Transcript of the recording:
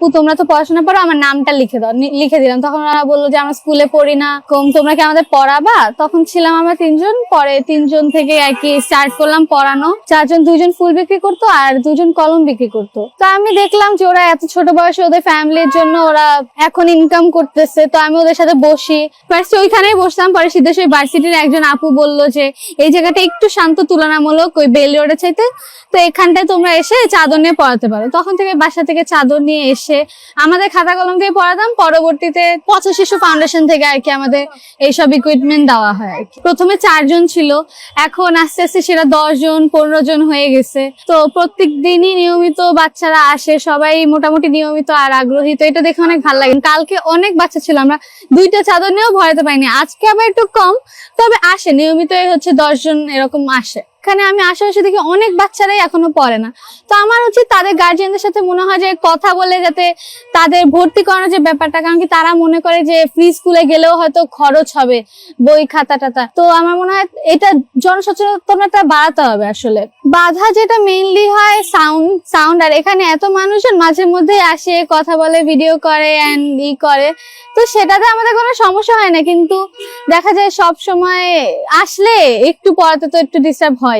আপু তোমরা তো পড়াশোনা করো, আমার নামটা লিখে দাও। লিখে দিলাম। তখন ওরা বললো যে আমরা স্কুলে পড়ি না, তোমরা কি আমাদের পড়াবা? তখন ছিলাম আমরা 3 জন, পরে 3 জন থেকে আর কি স্টার্ট করলাম পড়ানো। 4 জন, 2 জন ফুল বিক্রি করতো আর 2 জন কলম বিক্রি করতো। তো আমি দেখলাম যে ওরা এত ছোট বয়সে ওদের ফ্যামিলির জন্য ওরা এখন ইনকাম করতেছে, তো আমি ওদের সাথে বসি। ফার্স্ট ওইখানেই বসতাম, পরে সিদ্ধেশ্বরী ভার্সিটির একজন আপু বললো যে এই জায়গাটা একটু শান্ত তুলনামূলক ওই বেল রোডের চাইতে, তো এখানটায় তোমরা এসে চাদর নিয়ে পড়াতে পারো। তখন থেকে বাসা থেকে চাদর নিয়ে এসে আমাদের খাতা কলম দিয়ে পড়াতাম। পরবর্তীতে পথ শিশু ফাউন্ডেশন থেকে আর কি আমাদের এইসব ইকুইপমেন্ট দেওয়া হয় আর কি। প্রথমে 4 জন ছিল, এখন আস্তে আস্তে সেটা 10 জন 15 জন হয়ে গেছে। তো প্রত্যেক দিনই নিয়মিত বাচ্চারা আসে, সবাই মোটামুটি নিয়মিত আর আগ্রহী। তো এটা দেখে অনেক ভালো লাগে। কালকে অনেক বাচ্চা ছিল, আমরা 2টা চাদর নিয়েও ভরাতে পারিনি। আজকে আবার একটু কম, তবে আসে নিয়মিত হচ্ছে 10 জন এরকম আসে। এখানে আমি আশেপাশে দেখি অনেক বাচ্চারাই এখনো পড়ে না। তো আমার উচিত তাদের গার্জিয়ানদের সাথে মনে হয় যে কথা বলে যাতে তাদের ভর্তি করানোর যে ব্যাপারটা, কারণ কি তারা মনে করে যে ফ্রি স্কুলে গেলেও হয়তো খরচ হবে বই খাতা টাতা। তো আমার মনে হয় এটা জনসচেতনতা বাড়াতে হবে। আসলে বাধা যেটা মেইনলি হয় সাউন্ড। আর এখানে এত মানুষজন মাঝে মধ্যে আসে, কথা বলে, ভিডিও করে এন্ড করে, তো সেটাতে আমাদের কোনো সমস্যা হয় না। কিন্তু দেখা যায় সব সময় আসলে একটু পড়াতে তো একটু ডিস্টার্ব হয়।